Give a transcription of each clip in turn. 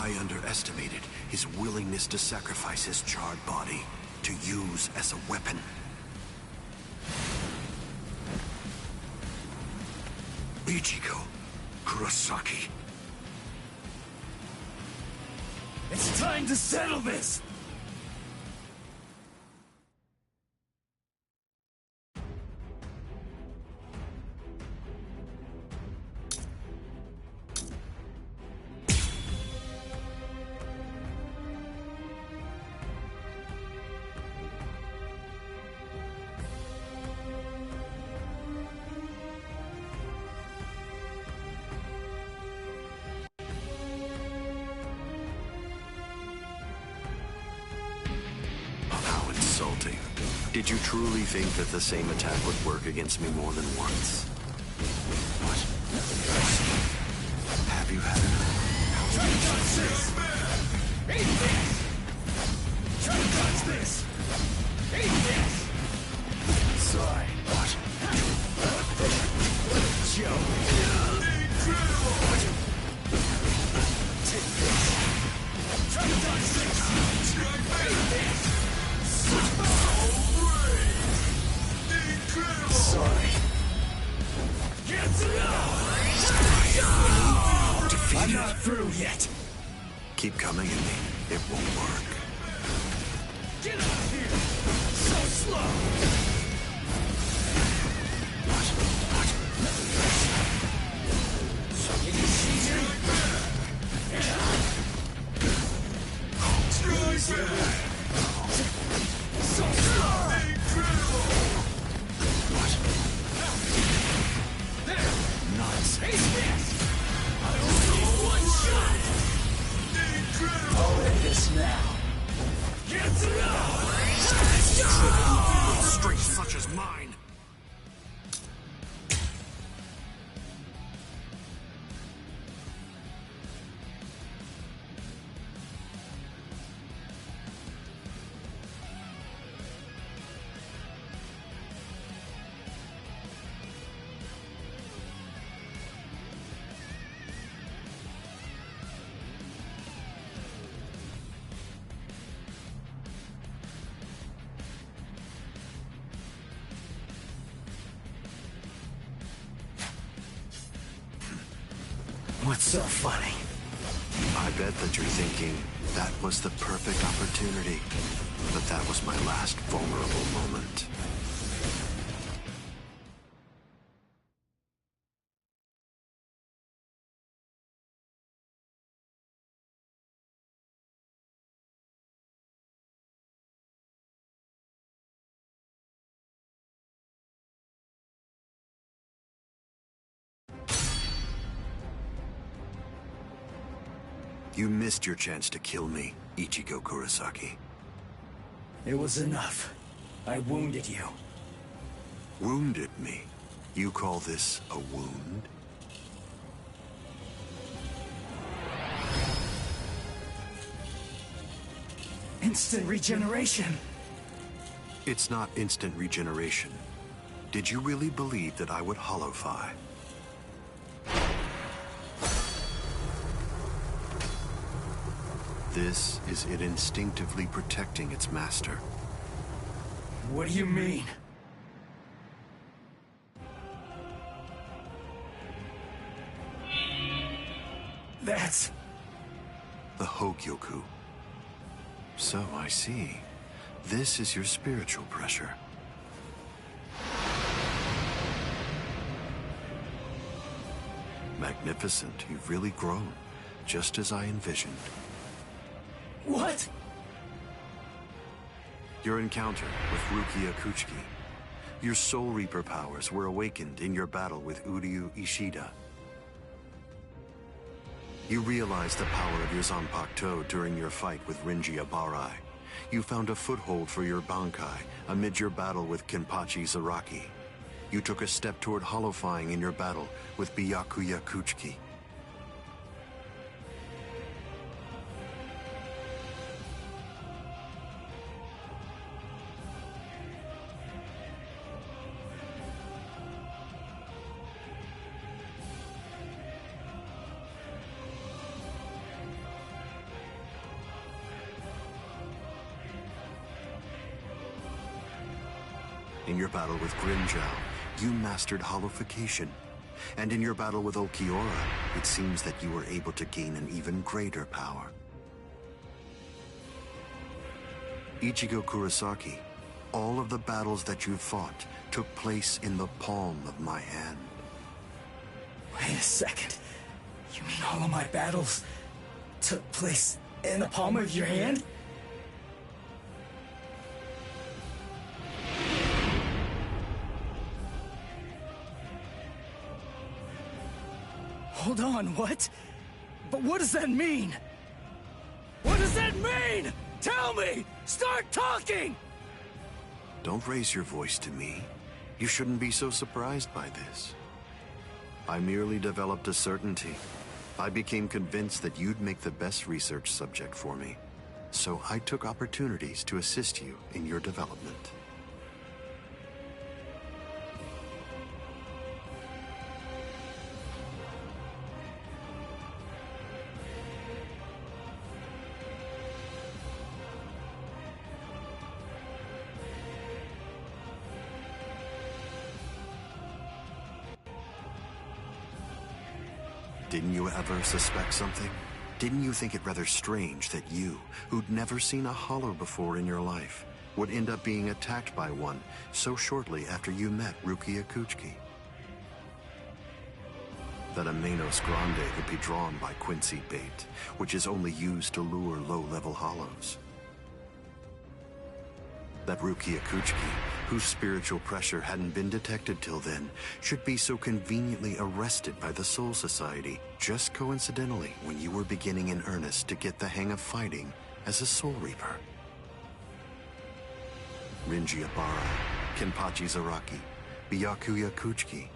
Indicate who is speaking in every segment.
Speaker 1: I underestimated his willingness to sacrifice his charred body to use as a weapon. Ichigo Kurosaki.
Speaker 2: It's time to settle this!
Speaker 1: Did you truly think that the same attack would work against me more than once? What? Have you had enough?
Speaker 2: Try to dodge this! Eat this! Try to dodge this! Eat this! Sorry.
Speaker 1: What?
Speaker 2: Joe! Take this! Try to dodge this! Eat this! Sorry. I'm not through yet.
Speaker 1: Keep coming at me. It won't work.
Speaker 2: Get out of here! So slow!
Speaker 1: What?
Speaker 2: So easy. So slow! I'll end this now. Get out!
Speaker 1: Strength such as mine.
Speaker 2: What's so funny?
Speaker 1: I bet that you're thinking, that was the perfect opportunity. But that was my last vulnerable moment. You missed your chance to kill me, Ichigo Kurosaki.
Speaker 2: It was enough. I wounded you.
Speaker 1: Wounded me? You call this a wound?
Speaker 2: Instant regeneration.
Speaker 1: It's not instant regeneration. Did you really believe that I would holofy? This is it instinctively protecting its master.
Speaker 2: What do you mean? That's...
Speaker 1: the Hogyoku. So I see. This is your spiritual pressure. Magnificent. You've really grown, just as I envisioned.
Speaker 2: What?
Speaker 1: Your encounter with Rukia Kuchiki. Your Soul Reaper powers were awakened in your battle with Uryu Ishida. You realized the power of your Zanpakuto during your fight with Rinji Abarai. You found a foothold for your Bankai amid your battle with Kenpachi Zaraki. You took a step toward holofying in your battle with Byakuya Kuchiki. In your battle with Grimjow, you mastered holofication. And in your battle with Ulquiorra, it seems that you were able to gain an even greater power. Ichigo Kurosaki, all of the battles that you fought took place in the palm of my hand.
Speaker 2: Wait a second. You mean all of my battles took place in the palm of your hand? Hold on, what? But what does that mean? What does that mean? Tell me! Start talking!
Speaker 1: Don't raise your voice to me. You shouldn't be so surprised by this. I merely developed a certainty. I became convinced that you'd make the best research subject for me. So I took opportunities to assist you in your development. Didn't you ever suspect something? Didn't you think it rather strange that you, who'd never seen a hollow before in your life, would end up being attacked by one so shortly after you met Rukia Kuchiki? That a Manos Grande could be drawn by Quincy bait, which is only used to lure low-level hollows. That Rukia Kuchiki, whose spiritual pressure hadn't been detected till then, should be so conveniently arrested by the Soul Society just coincidentally when you were beginning in earnest to get the hang of fighting as a Soul Reaper. Rinji Ibarra, Kenpachi Zaraki, Byakuya Kuchiki,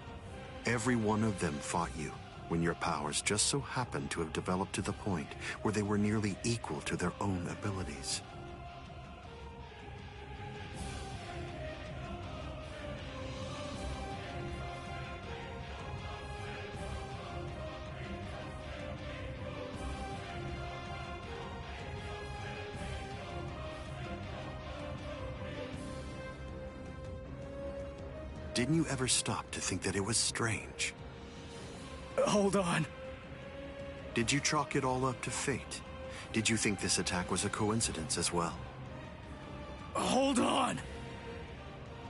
Speaker 1: every one of them fought you when your powers just so happened to have developed to the point where they were nearly equal to their own abilities. Didn't you ever stop to think that it was strange?
Speaker 2: Hold on.
Speaker 1: Did you chalk it all up to fate? Did you think this attack was a coincidence as well?
Speaker 2: Hold on!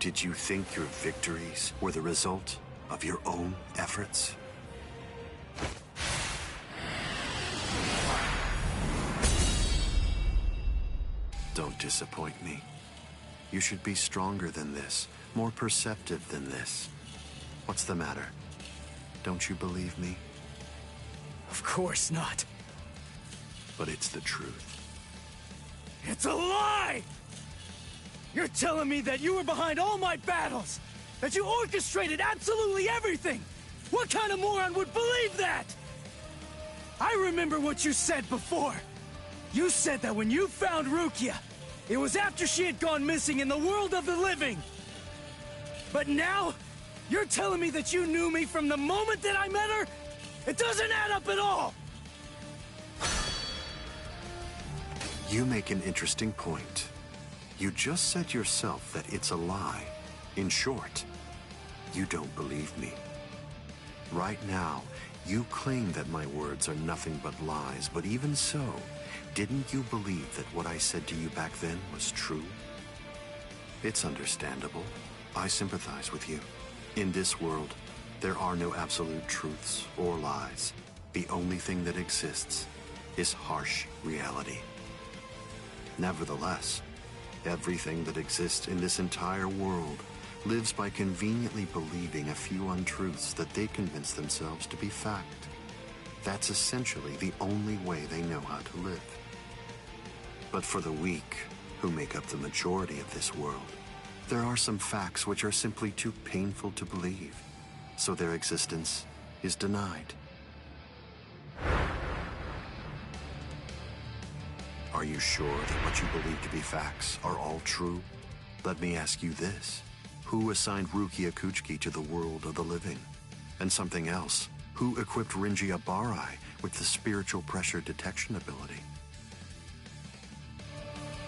Speaker 1: Did you think your victories were the result of your own efforts? Don't disappoint me. You should be stronger than this, more perceptive than this. What's the matter? Don't you believe me?
Speaker 2: Of course not.
Speaker 1: But it's the truth.
Speaker 2: It's a lie! You're telling me that you were behind all my battles! That you orchestrated absolutely everything! What kind of moron would believe that? I remember what you said before. You said that when you found Rukia, it was after she had gone missing in the world of the living. But now, you're telling me that you knew me from the moment that I met her? It doesn't add up at all!
Speaker 1: You make an interesting point. You just said yourself that it's a lie. In short, you don't believe me. Right now, you claim that my words are nothing but lies, but even so, didn't you believe that what I said to you back then was true? It's understandable. I sympathize with you. In this world, there are no absolute truths or lies. The only thing that exists is harsh reality. Nevertheless, everything that exists in this entire world lives by conveniently believing a few untruths that they convince themselves to be fact. That's essentially the only way they know how to live. But for the weak, who make up the majority of this world, there are some facts which are simply too painful to believe, so their existence is denied. Are you sure that what you believe to be facts are all true? Let me ask you this. Who assigned Rukia Kuchiki to the world of the living? And something else, who equipped Rinji Ibarra with the spiritual pressure detection ability?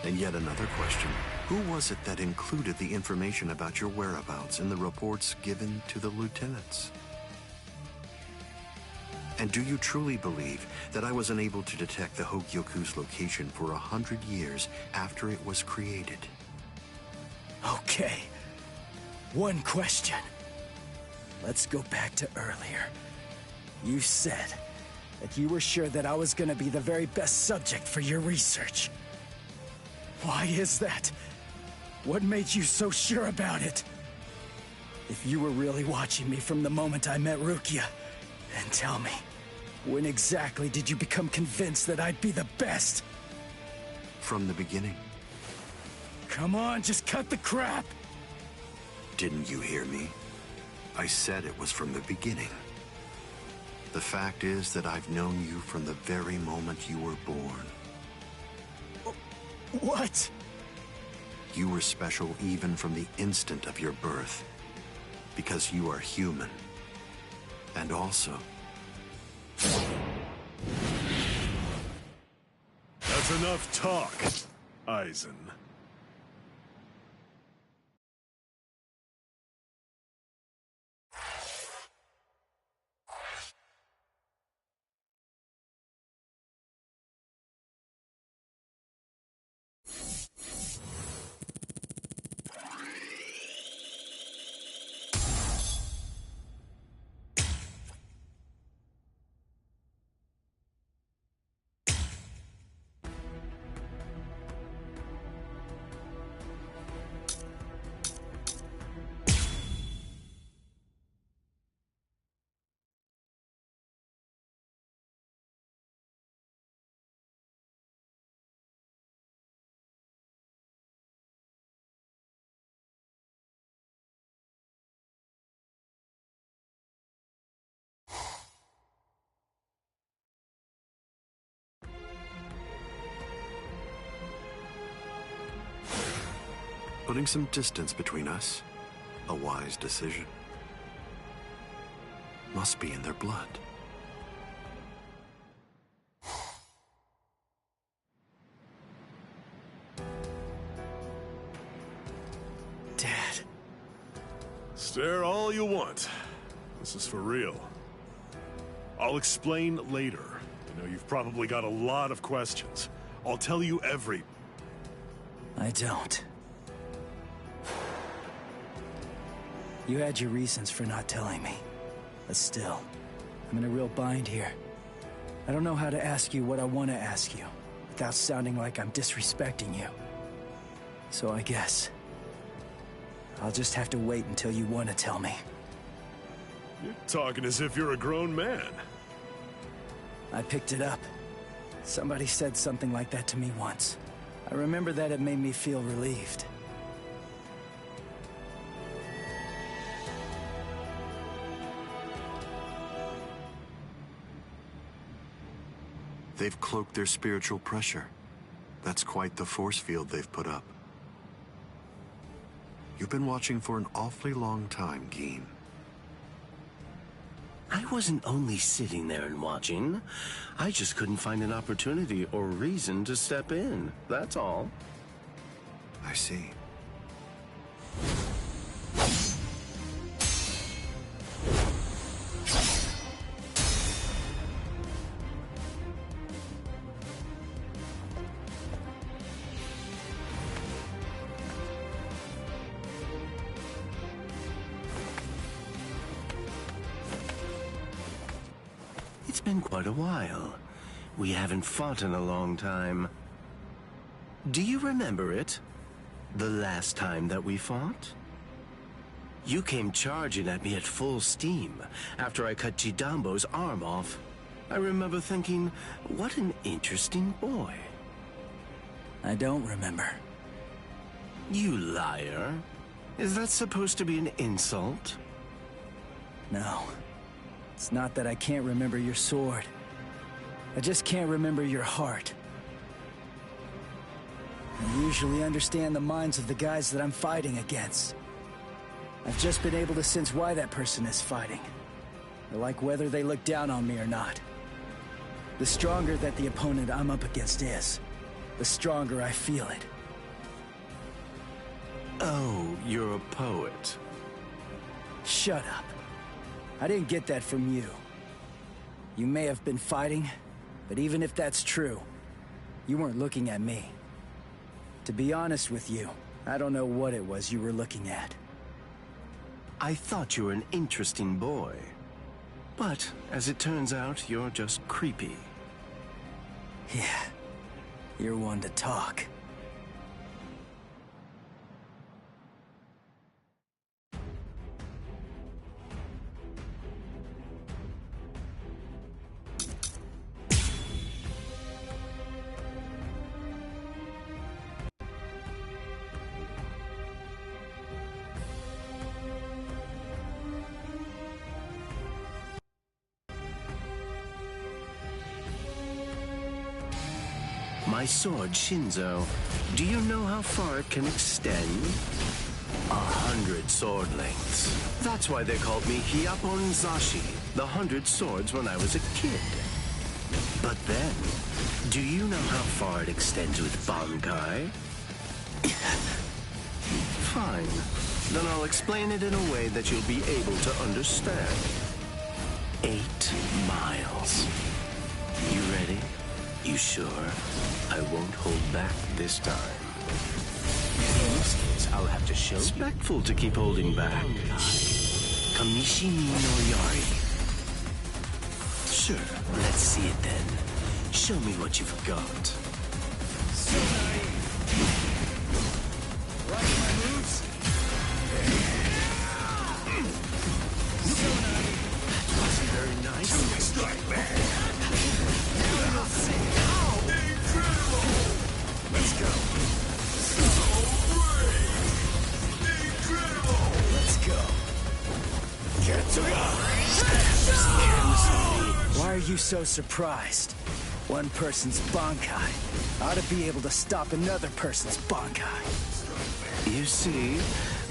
Speaker 1: And yet another question, Who was it that included the information about your whereabouts in the reports given to the lieutenants? And do you truly believe that I was unable to detect the Hogyoku's location for 100 years after it was created?
Speaker 2: Okay. One question. Let's go back to earlier. You said that you were sure that I was gonna be the very best subject for your research. Why is that? What made you so sure about it? If you were really watching me from the moment I met Rukia, then tell me, when exactly did you become convinced that I'd be the best?
Speaker 1: From the beginning.
Speaker 2: Come on, just cut the crap!
Speaker 1: Didn't you hear me? I said it was from the beginning. The fact is that I've known you from the very moment you were born.
Speaker 2: What?
Speaker 1: You were special even from the instant of your birth. Because you are human. And also...
Speaker 3: That's enough talk, Aizen.
Speaker 1: Putting some distance between us, a wise decision. Must be in their blood.
Speaker 2: Dad.
Speaker 3: Stare all you want. This is for real. I'll explain later. I know you've probably got a lot of questions. I'll tell you every...
Speaker 2: I don't. You had your reasons for not telling me. But still, I'm in a real bind here. I don't know how to ask you what I want to ask you, without sounding like I'm disrespecting you. So I guess... I'll just have to wait until you want to tell me.
Speaker 3: You're talking as if you're a grown man.
Speaker 2: I picked it up. Somebody said something like that to me once. I remember that it made me feel relieved.
Speaker 1: They've cloaked their spiritual pressure. That's quite the force field they've put up. You've been watching for an awfully long time, Geen.
Speaker 4: I wasn't only sitting there and watching. I just couldn't find an opportunity or reason to step in. That's all.
Speaker 1: I see.
Speaker 4: It's been quite a while. We haven't fought in a long time. Do you remember it? The last time that we fought? You came charging at me at full steam after I cut Chidambo's arm off. I remember thinking, what an interesting boy.
Speaker 2: I don't remember.
Speaker 4: You liar. Is that supposed to be an insult?
Speaker 2: No. It's not that I can't remember your sword. I just can't remember your heart. I usually understand the minds of the guys that I'm fighting against. I've just been able to sense why that person is fighting. I like whether they look down on me or not. The stronger that the opponent I'm up against is, the stronger I feel it.
Speaker 4: Oh, you're a poet.
Speaker 2: Shut up. I didn't get that from you. You may have been fighting, but even if that's true, you weren't looking at me. To be honest with you, I don't know what it was you were looking at.
Speaker 4: I thought you were an interesting boy. But, as it turns out, you're just creepy.
Speaker 2: Yeah, you're one to talk.
Speaker 4: My sword, Shinzo, do you know how far it can extend? 100 sword lengths. That's why they called me Hyapon Zashi, the 100 swords when I was a kid. But then, do you know how far it extends with Bankai? Fine. Then I'll explain it in a way that you'll be able to understand. 8 miles. You ready? You sure? I won't hold back this time. In this case, I'll have to show Respectful to keep holding back. Kamishimi no Yari. Sure, let's see it then. Show me what you've got.
Speaker 2: So naive. Like my moves? So naive.
Speaker 4: That wasn't very nice.
Speaker 2: Strike back. Now you'll see. Let's go. Let's go. Get to Why are you so surprised? One person's Bankai ought to be able to stop another person's Bankai.
Speaker 4: You see,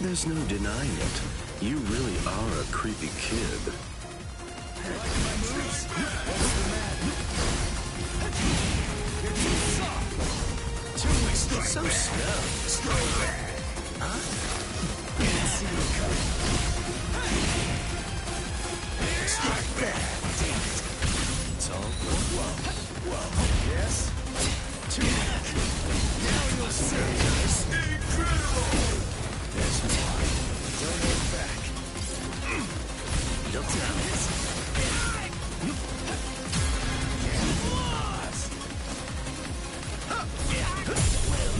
Speaker 4: there's no denying it. You really are a creepy kid. So slow. Huh?
Speaker 2: Didn't see you coming. Strike back. Damn it.
Speaker 4: It's all
Speaker 2: Whoa. Yes? Too much. Now you'll see. Incredible. There's more. Don't hold back.
Speaker 4: Look down.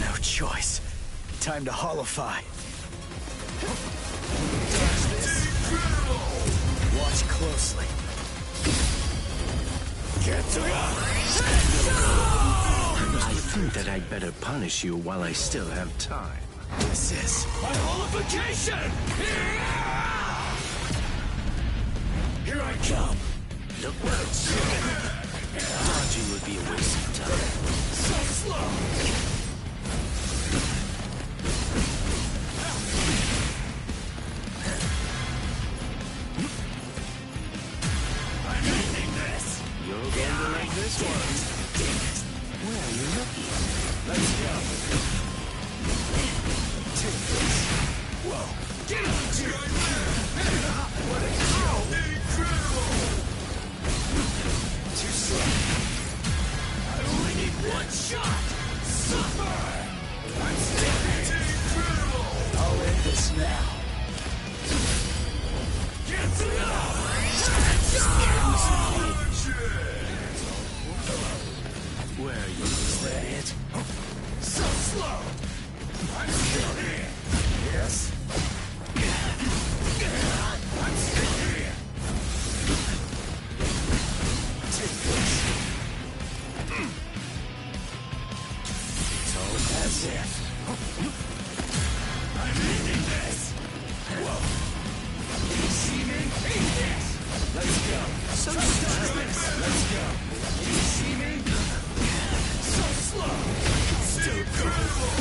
Speaker 2: No choice. Time to holofy. Watch closely. Get to
Speaker 4: I think that I'd better punish you while I still have time.
Speaker 2: This is my holification! Here I come.
Speaker 4: Look out. Dodging would be a waste of time.
Speaker 2: So slow. I'm ending this.
Speaker 4: You're going to like this one. Where are you looking?
Speaker 2: Let's go. Take this. Whoa. Get on to it. What a kill. Incredible. Too slow. I only need one shot. Suffer. I'm still incredible. I'll end this now. Get to it.
Speaker 4: Where are you?
Speaker 2: Is that it? So slow! I'm still here! Yes? I'm still here! Take this! It's all as if. I'm ending this! Whoa! You see me? Eat this! Let's go! So this! Let's go! You see me? So slow! Still incredible!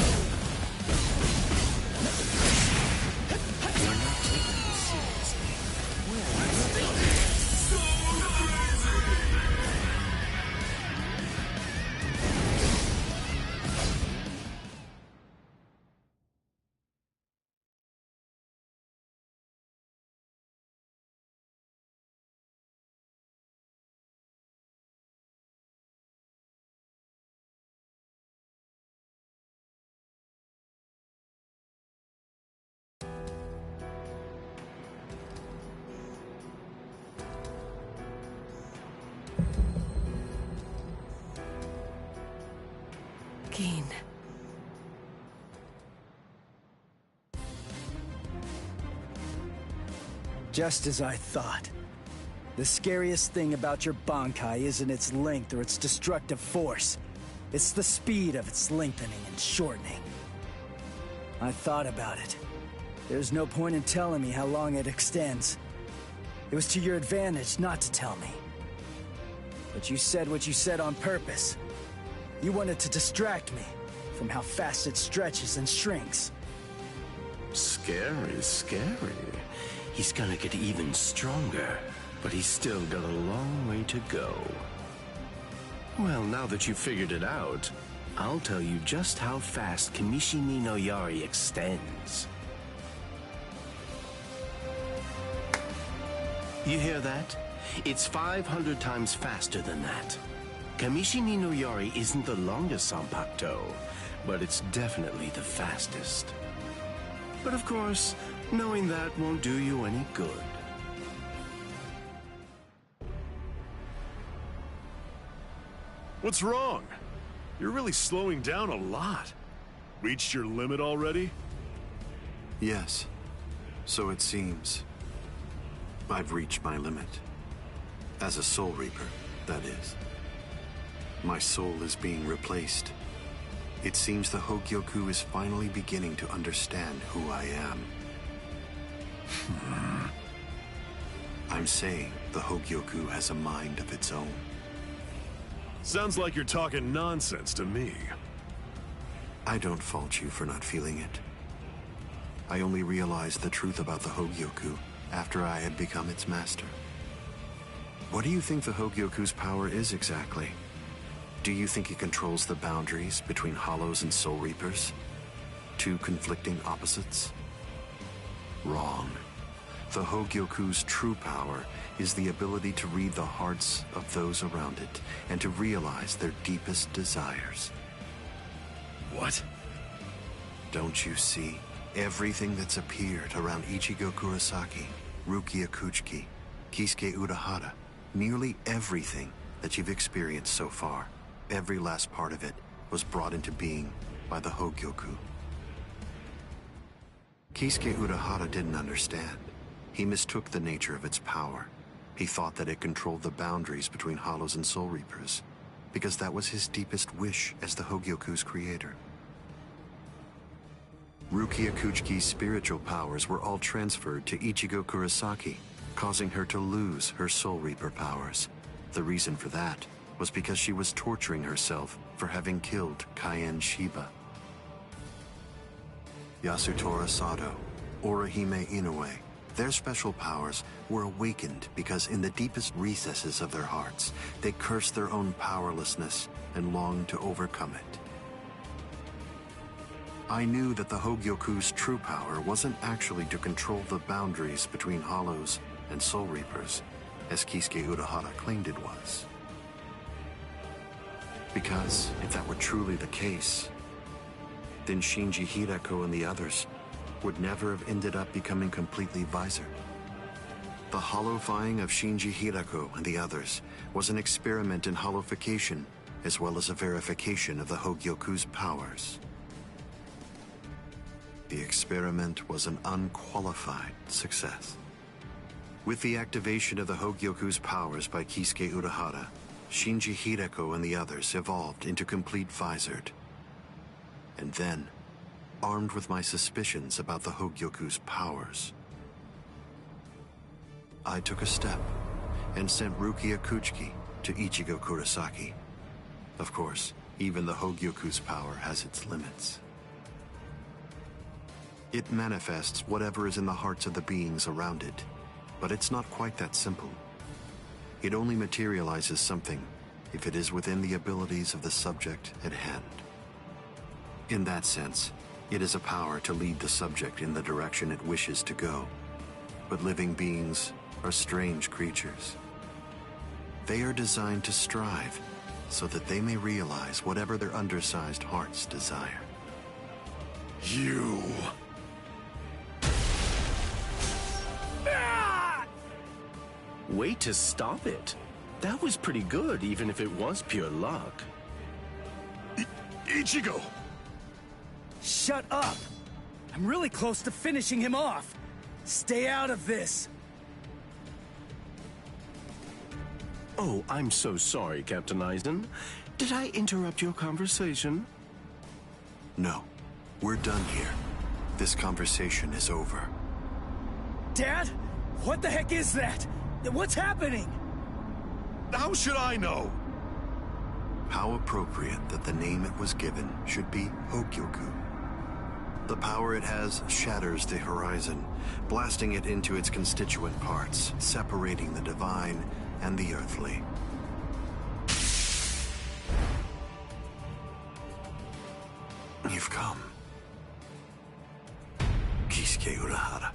Speaker 4: You're not taking this seriously. Where are you?
Speaker 5: again.
Speaker 2: Just as I thought. The scariest thing about your Bankai isn't its length or its destructive force. It's the speed of its lengthening and shortening. I thought about it. There's no point in telling me how long it extends. It was to your advantage not to tell me. But you said what you said on purpose. You wanted to distract me from how fast it stretches and shrinks.
Speaker 4: Scary, scary. He's gonna get even stronger, but he's still got a long way to go. Well, now that you've figured it out, I'll tell you just how fast Kamishini no Yari extends. You hear that? It's 500 times faster than that. Kamishini no Yari isn't the longest Zanpakuto, but it's definitely the fastest. But of course, knowing that won't do you any good.
Speaker 3: What's wrong? You're really slowing down a lot. Reached your limit already?
Speaker 1: Yes, so it seems. I've reached my limit. As a Soul Reaper, that is. My soul is being replaced. It seems the Hogyoku is finally beginning to understand who I am. I'm saying the Hogyoku has a mind of its own.
Speaker 3: Sounds like you're talking nonsense to me.
Speaker 1: I don't fault you for not feeling it. I only realized the truth about the Hogyoku after I had become its master. What do you think the Hogyoku's power is exactly? Do you think it controls the boundaries between Hollows and Soul Reapers? Two conflicting opposites? Wrong. The Hogyoku's true power is the ability to read the hearts of those around it and to realize their deepest desires.
Speaker 3: What?
Speaker 1: Don't you see? Everything that's appeared around Ichigo Kurosaki, Rukia Kuchiki, Kisuke Urahara, nearly everything that you've experienced so far, every last part of it was brought into being by the Hogyoku. Kisuke Urahara didn't understand. He mistook the nature of its power. He thought that it controlled the boundaries between Hollows and Soul Reapers, because that was his deepest wish as the Hogyoku's creator. Rukia Kuchiki's spiritual powers were all transferred to Ichigo Kurosaki, causing her to lose her Soul Reaper powers. The reason for that was because she was torturing herself for having killed Kaien Shiba. Yasutora Sado, Orihime Inoue, their special powers were awakened because in the deepest recesses of their hearts, they cursed their own powerlessness and longed to overcome it. I knew that the Hogyoku's true power wasn't actually to control the boundaries between Hollows and Soul Reapers, as Kisuke Urahara claimed it was. Because if that were truly the case, then Shinji Hirako and the others would never have ended up becoming completely visored. The hollowifying of Shinji Hirako and the others was an experiment in hollowification, as well as a verification of the Hogyoku's powers. The experiment was an unqualified success. With the activation of the Hogyoku's powers by Kisuke Urahara, Shinji Hirako and the others evolved into complete visored. And then, armed with my suspicions about the Hogyoku's powers, I took a step and sent Rukia Kuchiki to Ichigo Kurosaki. Of course, even the Hogyoku's power has its limits. It manifests whatever is in the hearts of the beings around it, but it's not quite that simple. It only materializes something if it is within the abilities of the subject at hand. In that sense, it is a power to lead the subject in the direction it wishes to go. But living beings are strange creatures. They are designed to strive so that they may realize whatever their undersized hearts desire.
Speaker 3: You...
Speaker 4: Way to stop it. That was pretty good, even if it was pure luck.
Speaker 3: Ichigo!
Speaker 2: Shut up! I'm really close to finishing him off. Stay out of this.
Speaker 4: Oh, I'm so sorry, Captain Eisen. Did I interrupt your conversation?
Speaker 1: No, we're done here. This conversation is over.
Speaker 2: Dad? What the heck is that? What's happening?
Speaker 3: How should I know?
Speaker 1: How appropriate that the name it was given should be Hogyoku. The power it has shatters the horizon, blasting it into its constituent parts, separating the divine and the earthly. You've come. Kisuke Urahara.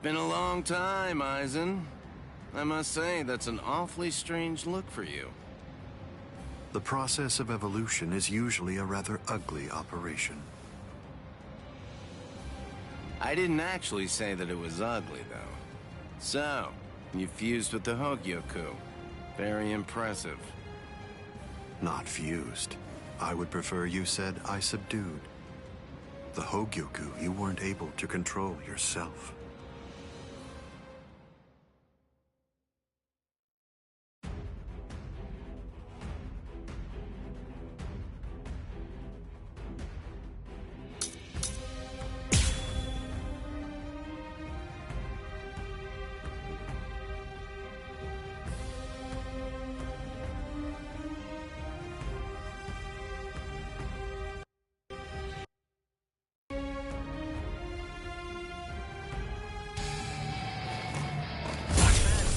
Speaker 4: been a long time, Eisen. I must say, that's an awfully strange look for you.
Speaker 1: The process of evolution is usually a rather ugly operation.
Speaker 4: I didn't actually say that it was ugly, though. So, you fused with the Hogyoku. Very impressive.
Speaker 1: Not fused. I would prefer you said I subdued. The Hogyoku you weren't able to control yourself.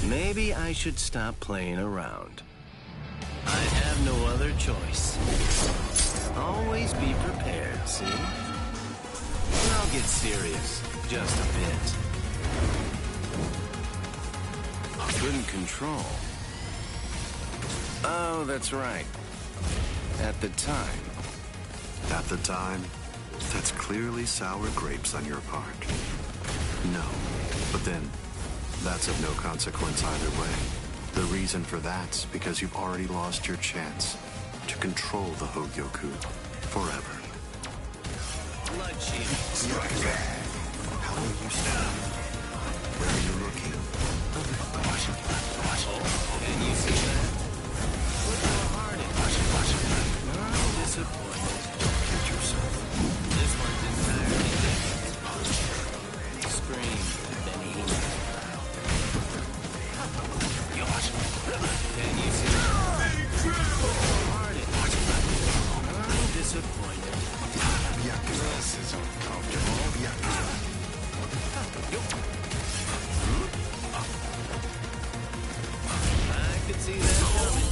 Speaker 4: Maybe I should stop playing around. I have no other choice. Always be prepared, see? I'll get serious, just a bit. Couldn't control. Oh, that's right. At the time.
Speaker 1: At the time, that's clearly sour grapes on your part. No, but then, that's of no consequence either way. The reason for that's because you've already lost your chance to control the Hogyoku forever.
Speaker 4: Blood shield.
Speaker 1: Strike back! How will you stand? Where are you looking?
Speaker 4: Can you see that? Look how hard it is. I'm disappointed.
Speaker 1: Get yourself.
Speaker 4: This one's entirely different. Scream, Benny. Can you see that? Look how hard it is. I'm disappointed.
Speaker 1: This is uncomfortable.
Speaker 4: I could see that coming.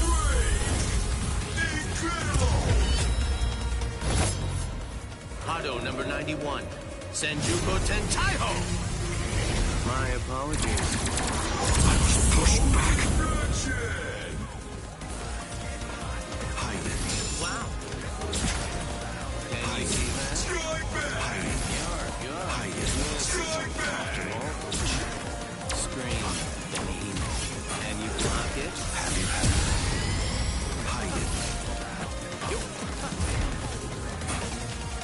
Speaker 4: Hado number 91. Senjuko Tentaiho! My apologies.
Speaker 1: I was pushed back. Hide it.
Speaker 4: Wow. Can you see that?
Speaker 1: Hide it.
Speaker 4: You're
Speaker 1: Hide it.
Speaker 4: Scream, Benny. Can you block it?
Speaker 1: Have you had it? Hide it.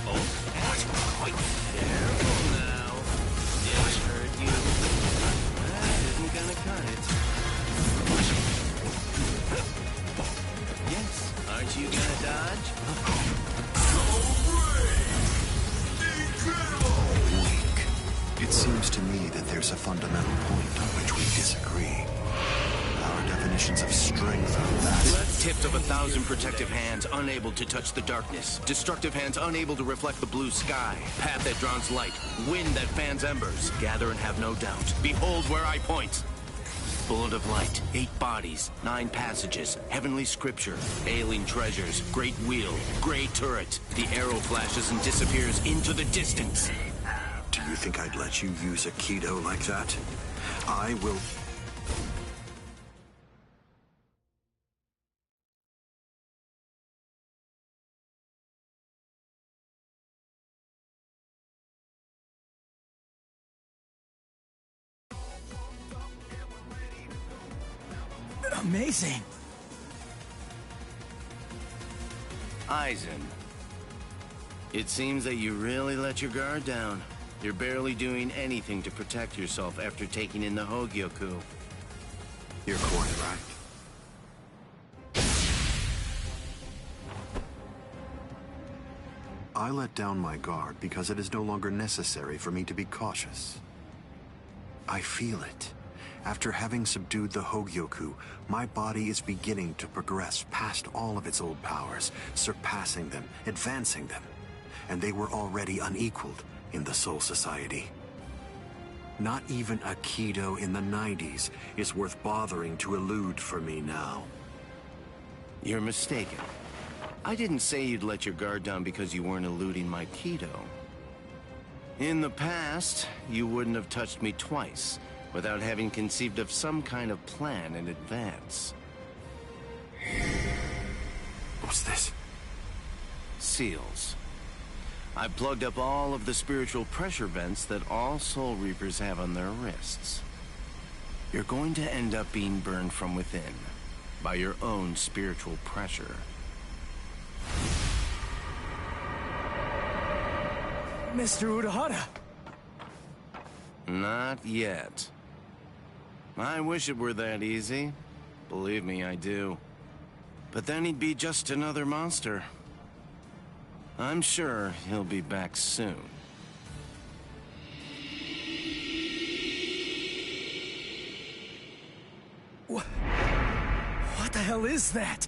Speaker 4: Oh, wait. Careful now. Did I hurt you? That isn't gonna cut it. Yes. Aren't you gonna dodge?
Speaker 1: Weak. It seems to me that there's a fundamental point on which we disagree. Our definitions of strength are vast.
Speaker 4: Tipped of 1,000 protective hands, unable to touch the darkness. Destructive hands, unable to reflect the blue sky. Path that draws light. Wind that fans embers. Gather and have no doubt. Behold where I point. Bullet of light. 8 bodies. 9 passages. Heavenly scripture. Ailing treasures. Great wheel. Gray turret. The arrow flashes and disappears into the distance.
Speaker 1: Do you think I'd let you use a Kido like that? I will...
Speaker 2: Amazing.
Speaker 4: Eisen. It seems that you really let your guard down. You're barely doing anything to protect yourself after taking in the Hogyoku.
Speaker 1: You're quite right. I let down my guard because it is no longer necessary for me to be cautious. I feel it. After having subdued the Hogyoku, my body is beginning to progress past all of its old powers, surpassing them, advancing them. And they were already unequaled in the Soul Society. Not even a Kido in the 90s is worth bothering to elude for me now.
Speaker 4: You're mistaken. I didn't say you'd let your guard down because you weren't eluding my Kido. In the past, you wouldn't have touched me twice without having conceived of some kind of plan in advance.
Speaker 1: What's this?
Speaker 4: Seals. I've plugged up all of the spiritual pressure vents that all Soul Reapers have on their wrists. You're going to end up being burned from within by your own spiritual pressure.
Speaker 2: Mr. Urahara!
Speaker 4: Not yet. I wish it were that easy. Believe me, I do. But then he'd be just another monster. I'm sure he'll be back soon.
Speaker 2: What the hell is that?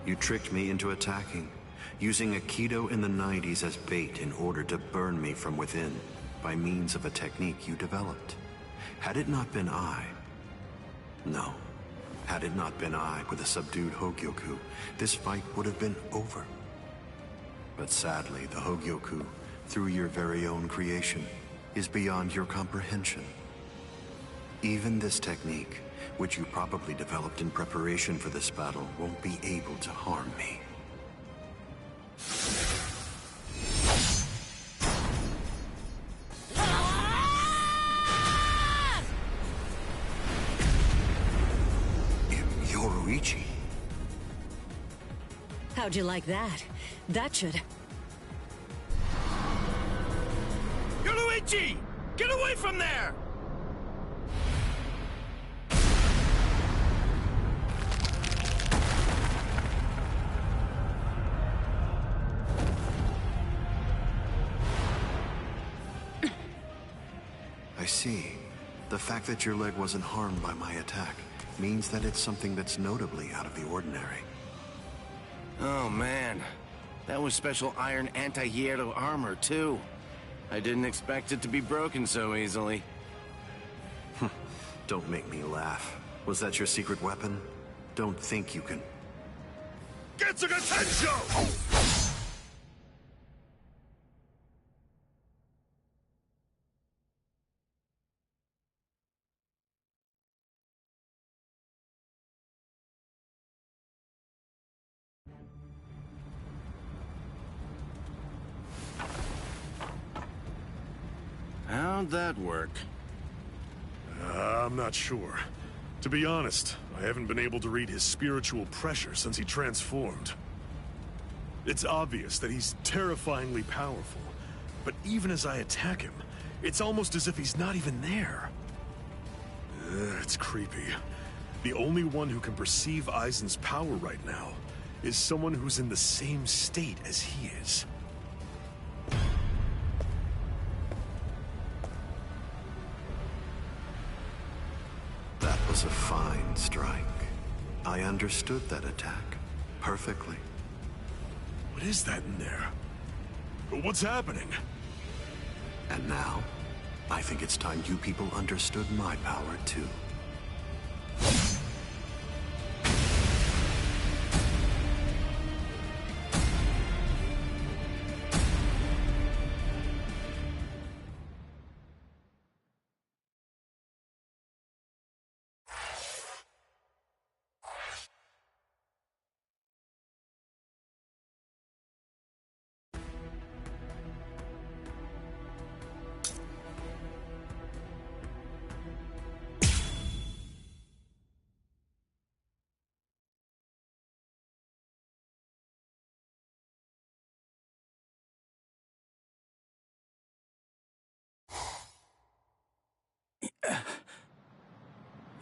Speaker 1: You tricked me into attacking, using Aikido in the 90s as bait in order to burn me from within, by means of a technique you developed. Had it not been I... No. Had it not been I with a subdued Hogyoku, this fight would have been over. But sadly, the Hogyoku, through your very own creation, is beyond your comprehension. Even this technique, which you probably developed in preparation for this battle, won't be able to harm me. Yoruichi.
Speaker 5: How'd you like that? That should...
Speaker 4: Yoruichi! Get away from there!
Speaker 1: I see. The fact that your leg wasn't harmed by my attack means that it's something that's notably out of the ordinary.
Speaker 4: Oh man, that was special iron anti-hierro armor too. I didn't expect it to be broken so easily.
Speaker 1: Don't make me laugh. Was that your secret weapon? Don't think you can...
Speaker 3: Getsuga Tensho!
Speaker 4: How'd that work?
Speaker 3: I'm not sure. To be honest, I haven't been able to read his spiritual pressure since he transformed. It's obvious that he's terrifyingly powerful, but even as I attack him, it's almost as if he's not even there. It's creepy. The only one who can perceive Aizen's power right now is someone who's in the same state as he is.
Speaker 1: That was a fine strike. I understood that attack perfectly.
Speaker 3: What is that in there? What's happening?
Speaker 1: And now, I think it's time you people understood my power too.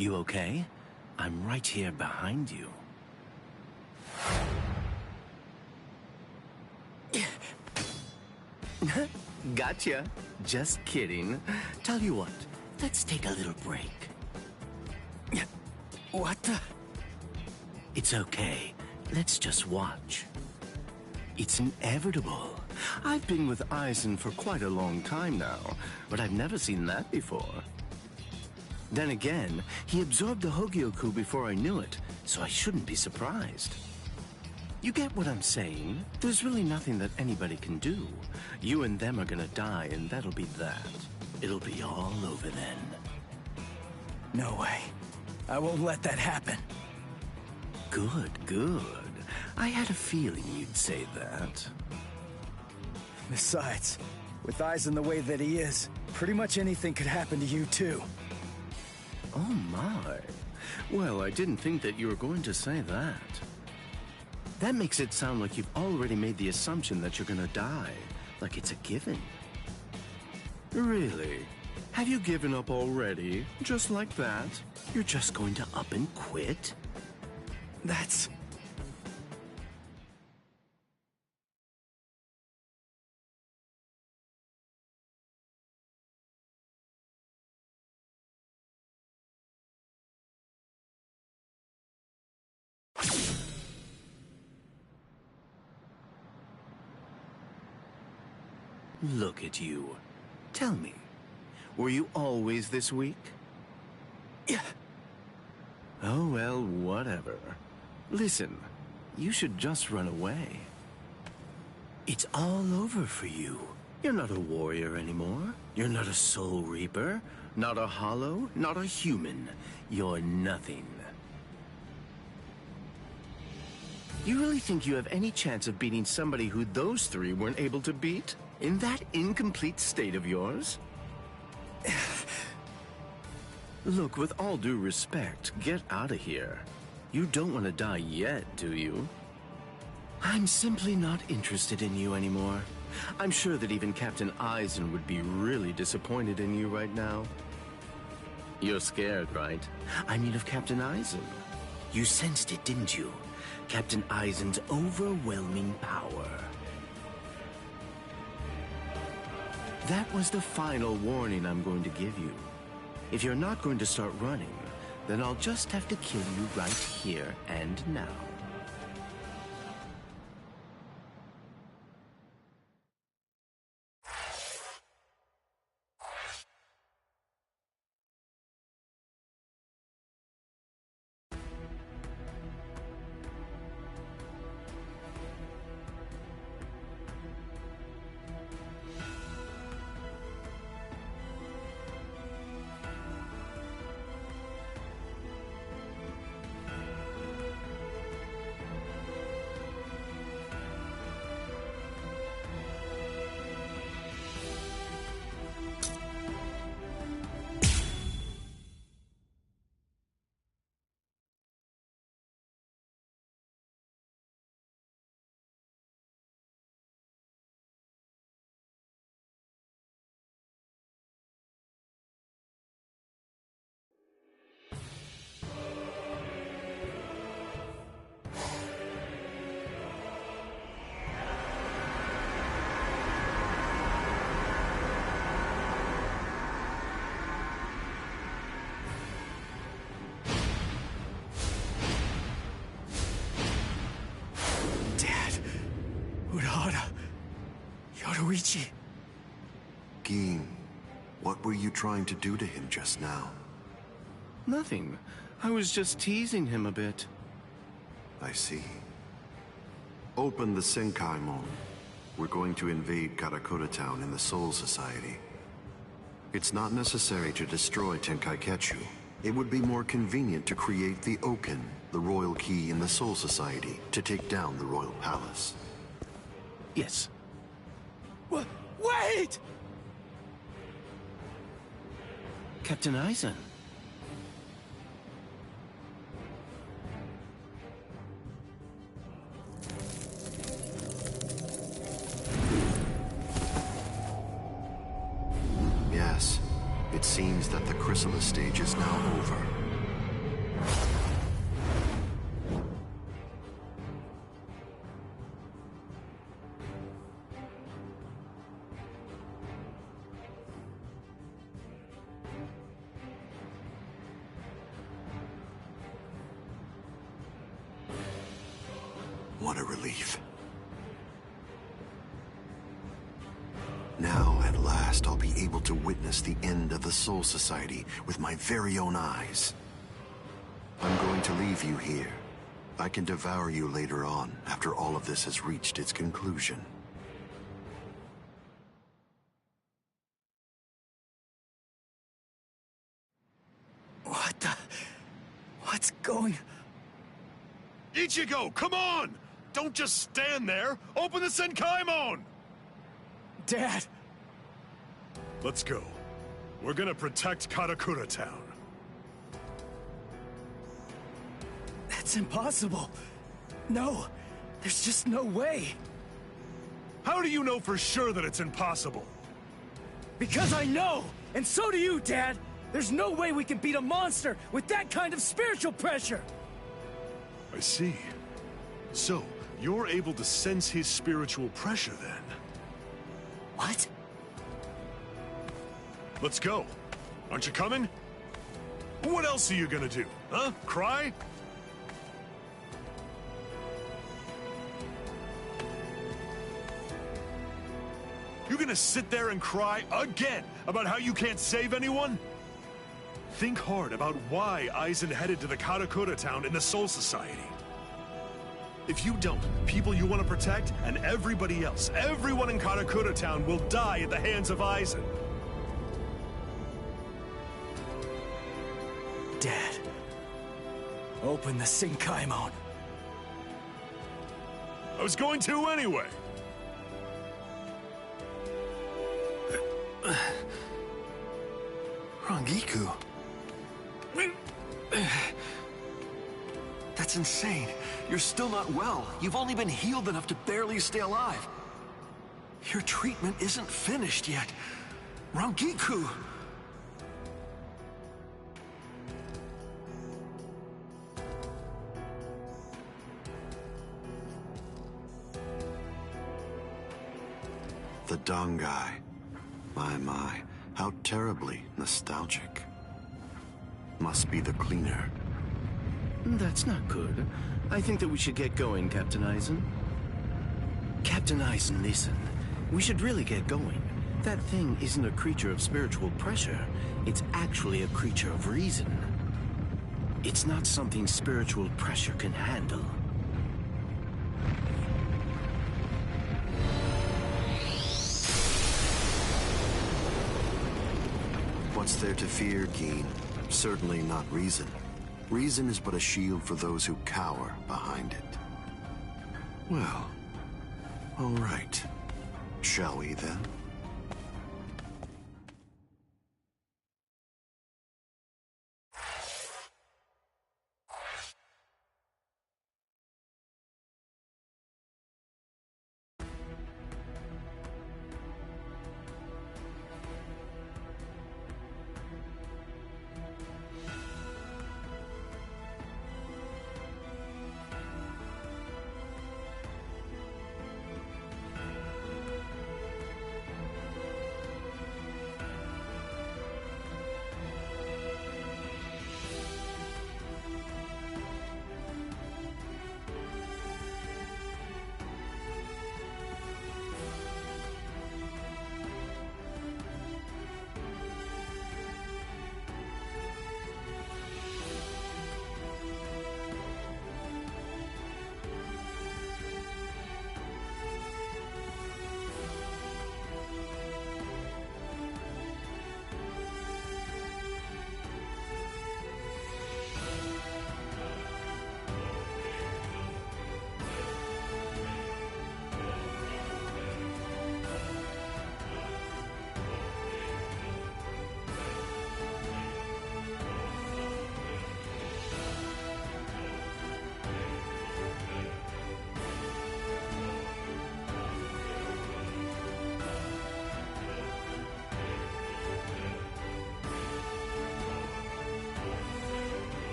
Speaker 4: You okay? I'm right here behind you. Gotcha. Just kidding. Tell you what, let's take a little break.
Speaker 2: What the?
Speaker 4: It's okay. Let's just watch. It's inevitable. I've been with Aizen for quite a long time now, but I've never seen that before. Then again, he absorbed the Hogyoku before I knew it, so I shouldn't be surprised. You get what I'm saying? There's really nothing that anybody can do. You and them are gonna die, and that'll be that. It'll be all over then.
Speaker 2: No way. I won't let that happen.
Speaker 4: Good, good. I had a feeling you'd say that.
Speaker 2: Besides, with Aizen the way that he is, pretty much anything could happen to you too.
Speaker 4: Oh my. Well, I didn't think that you were going to say that. That makes it sound like you've already made the assumption that you're gonna die, like it's a given. Really? Have you given up already? Just like that? You're just going to up and quit?
Speaker 2: That's...
Speaker 4: Look at you. Tell me, were you always this weak?
Speaker 2: Yeah.
Speaker 4: Oh, well, whatever. Listen, you should just run away. It's all over for you. You're not a warrior anymore. You're not a soul reaper, not a hollow, not a human. You're nothing. You really think you have any chance of beating somebody who those three weren't able to beat? In that incomplete state of yours? Look, with all due respect, get out of here. You don't want to die yet, do you? I'm simply not interested in you anymore. I'm sure that even Captain Aizen would be really disappointed in you right now. You're scared, right? I mean of Captain Aizen. You sensed it, didn't you? Captain Aizen's overwhelming power. That was the final warning I'm going to give you. If you're not going to start running, then I'll just have to kill you right here and now.
Speaker 2: Yoruichi.
Speaker 1: Gin, what were you trying to do to him just now?
Speaker 4: Nothing. I was just teasing him a bit.
Speaker 1: I see. Open the Senkaimon. We're going to invade Karakura Town in the Soul Society. It's not necessary to destroy Tenkaiketsu. It would be more convenient to create the Oken, the royal key in the Soul Society, to take down the royal palace.
Speaker 4: Yes.
Speaker 2: Wait!
Speaker 4: Captain Aizen.
Speaker 1: Yes, it seems that the chrysalis stage is now over. what a relief. Now, at last, I'll be able to witness the end of the Soul Society with my very own eyes. I'm going to leave you here. I can devour you later on, after all of this has reached its conclusion.
Speaker 2: What's going...
Speaker 3: Ichigo, come on! Don't just stand there! Open the Senkaimon!
Speaker 2: Dad!
Speaker 3: Let's go. We're gonna protect Karakura Town.
Speaker 2: That's impossible. No, there's just no way.
Speaker 3: How do you know for sure that it's impossible?
Speaker 2: Because I know! And so do you, Dad! There's no way we can beat a monster with that kind of spiritual pressure!
Speaker 3: I see. So, you're able to sense his spiritual pressure then?
Speaker 2: What?
Speaker 3: Let's go. Aren't you coming? What else are you gonna do? Huh? Cry? You gonna sit there and cry again about how you can't save anyone? Think hard about why Aizen headed to the Karakura town in the Soul Society. If you don't, people you want to protect and everybody else, everyone in Karakura town will die at the hands of Aizen.
Speaker 2: Dad, open the Senkaimon.
Speaker 3: I was going to anyway.
Speaker 6: Rangiku. That's insane. You're still not well. You've only been healed enough to barely stay alive. Your treatment isn't finished yet. Rangiku!
Speaker 1: The Dongai. My, how terribly nostalgic. Must be the cleaner.
Speaker 4: That's not good. I think that we should get going, Captain Aizen. Captain Aizen, listen. We should really get going. That thing isn't a creature of spiritual pressure. It's actually a creature of reason. It's not something spiritual pressure can handle.
Speaker 1: What's there to fear, Geen? Certainly not reason. Reason is but a shield for those who cower behind it. Well, all right. Shall we then?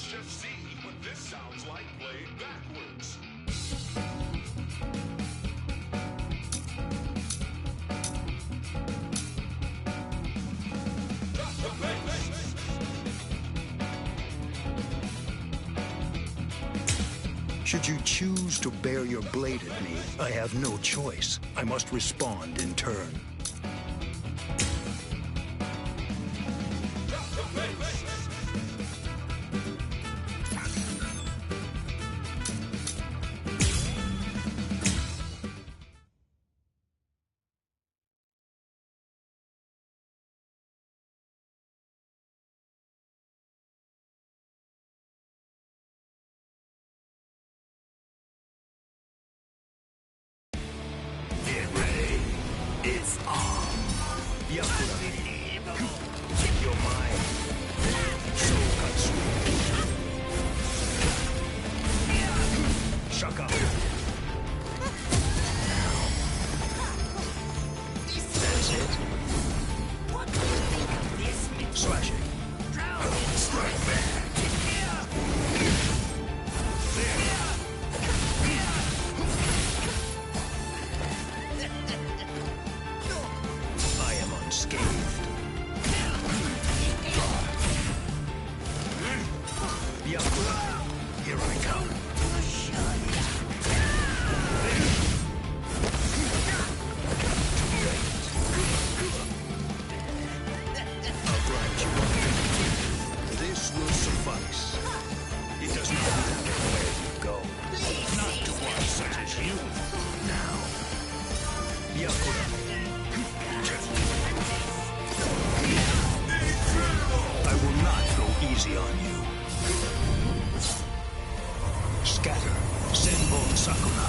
Speaker 7: Let's just see what this sounds like played backwards.
Speaker 8: Should you choose to bear your blade at me, I have no choice. I must respond in turn.
Speaker 2: It's on. Yakura. Keep your mind. Shokatsu. Shaka. That's it. What do you think of this? Slashing. Strike back. Unscathed. Yakura, here I come. I'll grind you up. This will suffice. It does not matter where you go. Not to one such as you. Now, Yakura. I will not go easy on you. Scatter, Senbon Sakura.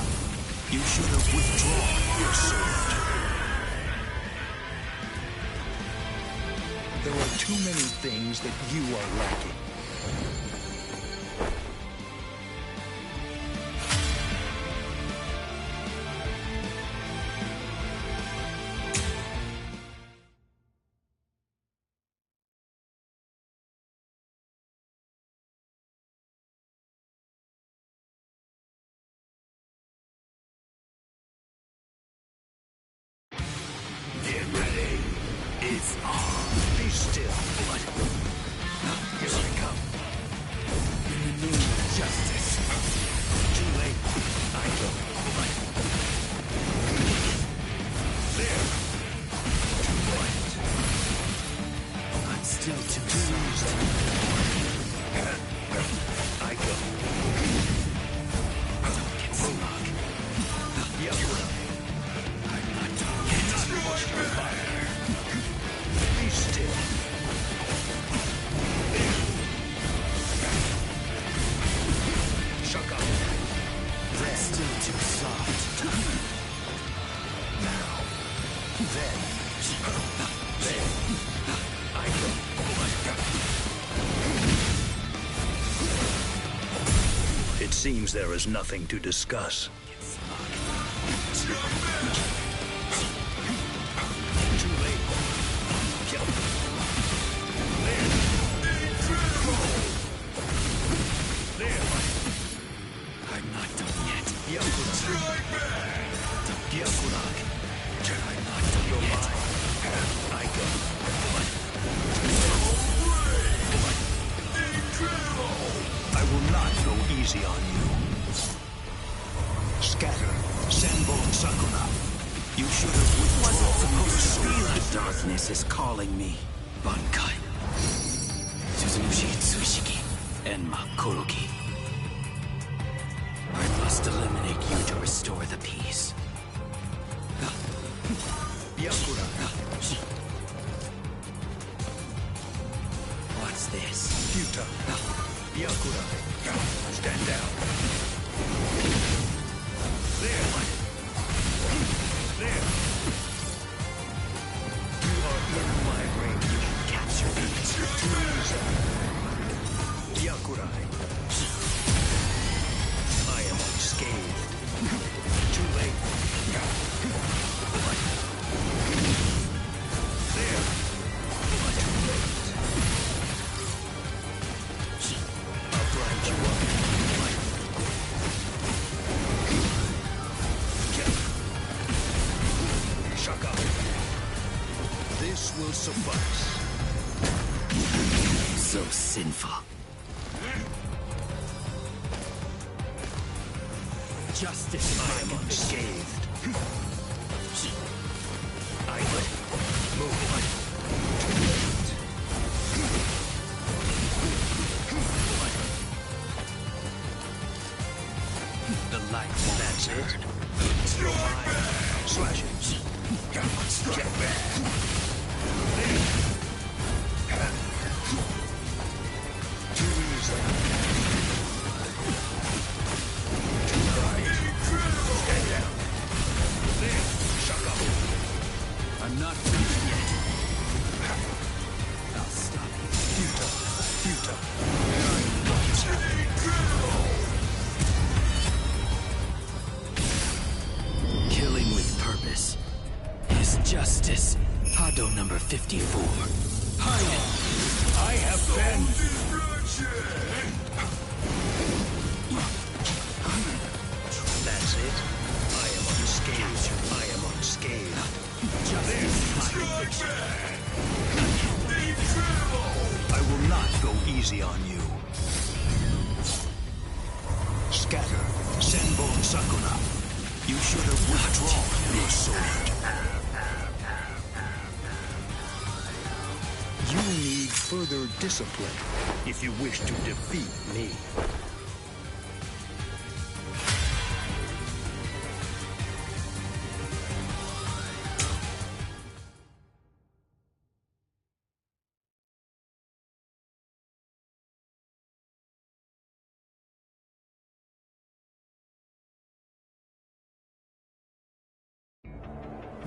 Speaker 2: You should have withdrawn your sword.
Speaker 8: There are too many things that you are lacking.
Speaker 2: Get ready. It's on.
Speaker 8: Be still, blood.
Speaker 2: Here I come. In the name of justice. Too late. I go. There. Too late. I'm still too soft. I go. Don't get smug. Yakura. I'm not done yet.
Speaker 8: Be still.
Speaker 2: Shaka. That's still too soft. Now. Then. I go.
Speaker 8: It seems there is nothing to discuss.
Speaker 2: Too late. Kill. There. I'm not done yet. Yakura. Yakura. I'm not done your mind. I go.
Speaker 8: I will not go easy on you. Scatter, Senbon Sakura. You should have withdrawn your sword.
Speaker 2: The darkness is calling me. Bankai. Tsuzushi Tsushiki. Enma Kuroki. I must eliminate you to restore the peace.
Speaker 8: Yakura.
Speaker 2: What's this?
Speaker 8: Futa. Yakura. Stand down.
Speaker 2: There. There. You are in my range. You can capture me.
Speaker 8: Yakura. I am unscathed.
Speaker 2: Too late. There.
Speaker 8: I'll Shaka. This will suffice.
Speaker 2: So sinful. Justice,
Speaker 8: I am unscathed. I will move.
Speaker 2: The light.
Speaker 8: That's it. You're mine. Slash it. Strike back. Too easy. Too bright. Stand down. Shut up.
Speaker 2: I'm not finished yet. I'll stop you.
Speaker 8: Futile.
Speaker 2: Killing with purpose is justice. Hado number 54. Hide.
Speaker 8: I have been. That's it. I am unscathed. I am unscathed.
Speaker 2: Justice.
Speaker 8: I will not go easy on you. Scatter. Senbon Sakura. You should have withdrawn your sword. You need further discipline if you wish to defeat me.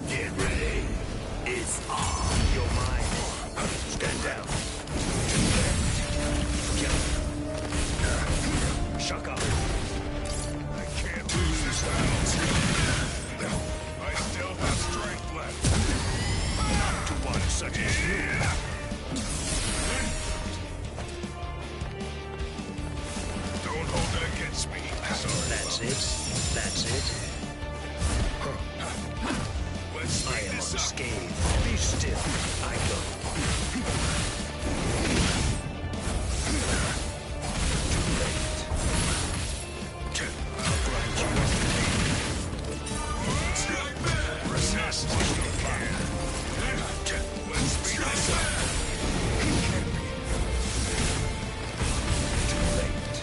Speaker 8: Get ready. It's on. You're mine. Stand down. Shut up.
Speaker 7: I can't lose this battle. I still have strength left.
Speaker 8: Not to one such as you.
Speaker 7: Don't hold it against me. Sorry.
Speaker 8: That's it. That's it.
Speaker 7: Let's
Speaker 8: I
Speaker 7: speed
Speaker 8: am
Speaker 7: this up.
Speaker 8: unscathed. Be still. I go. Too late. I'll grind you up.
Speaker 7: Resist. Let's speed this up.
Speaker 8: Too late.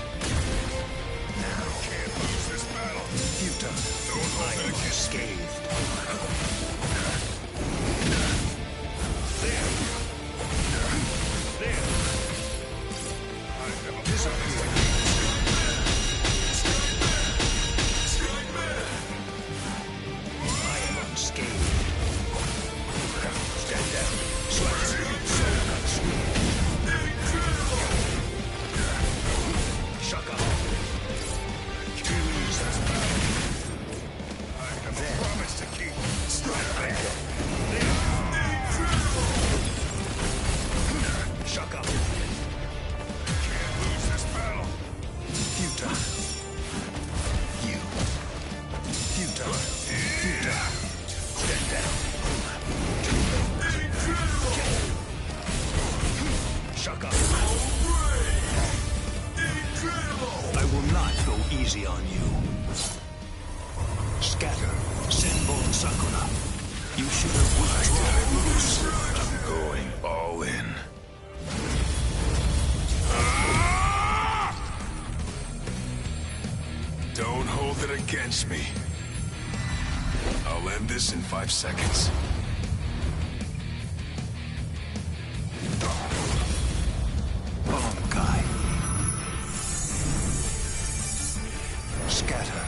Speaker 8: Now.
Speaker 7: Can't lose this battle.
Speaker 8: Futile.
Speaker 7: Don't hold
Speaker 8: I
Speaker 7: it
Speaker 8: am
Speaker 7: against me.
Speaker 8: unscathed. Disappear. I am unscathed. Stand down. Slash. Soul cut sweep. Shaka. Too easy.
Speaker 7: I have a promise to keep.
Speaker 8: Strike back. Shaka.
Speaker 7: Can't lose this battle.
Speaker 8: Futile. You. Futile. Futile. Stand down. Shaka. I will not go easy on you. Scatter. Senbon Sakura. You should have withdrawn.
Speaker 7: I'm going all in. Don't hold it against me. I'll end this in 5 seconds.
Speaker 8: Bankai. Scatter.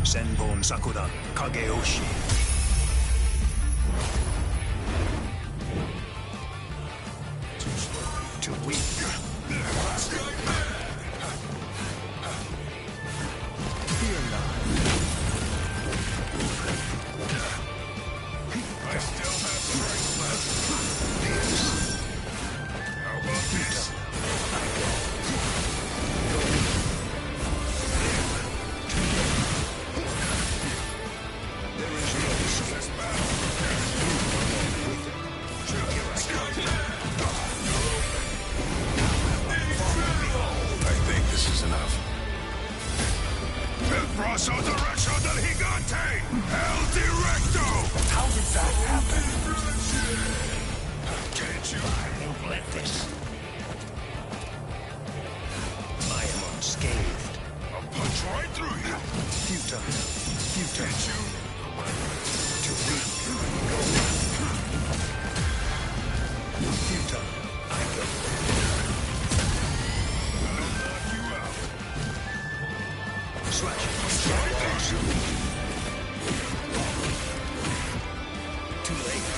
Speaker 8: Senbon Sakura. Kageoshi. Too weak. Fear not.
Speaker 7: I still have strength left. How about this?
Speaker 8: There is no I won't let this. I am unscathed.
Speaker 7: I'll punch right through you.
Speaker 8: Futile. Futile.
Speaker 7: Get you.
Speaker 8: Too weak. Futile. I go.
Speaker 7: I'll knock you out.
Speaker 8: Slash.
Speaker 7: Right through you.
Speaker 8: Too late.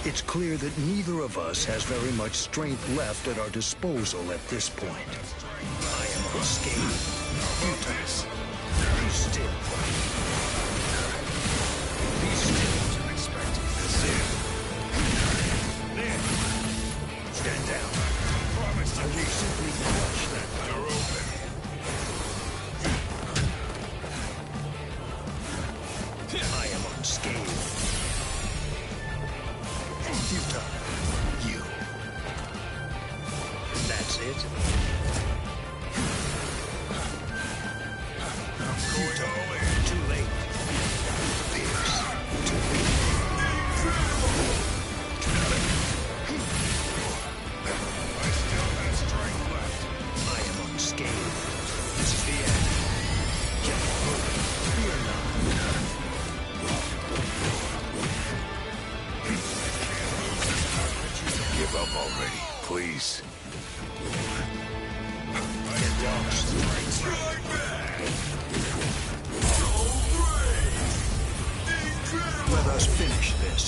Speaker 8: It's clear that neither of us has very much strength left at our disposal at this point. I am unscathed. Futile. Be still. Be still.
Speaker 7: Wasn't expecting this in.
Speaker 8: There. Stand down.
Speaker 7: Promise to
Speaker 8: I will
Speaker 7: keep
Speaker 8: simply crush that.
Speaker 7: You're open.
Speaker 8: I am unscathed. Futile. You. That's it.
Speaker 7: Going all in.
Speaker 8: Too late. Fierce. Too weak.
Speaker 7: I still have strength left.
Speaker 8: I am unscathed. This is the end. Fear not.
Speaker 7: Give up already, please.
Speaker 8: Get lost.
Speaker 7: Strike back!
Speaker 8: Let us finish this.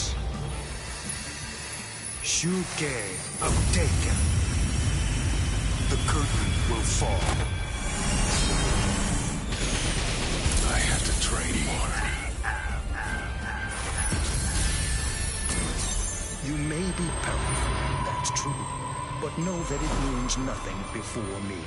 Speaker 8: Shuke Taken. The curtain will fall.
Speaker 7: I have to train more.
Speaker 8: You may be powerful, that's true. But know that it means nothing before me.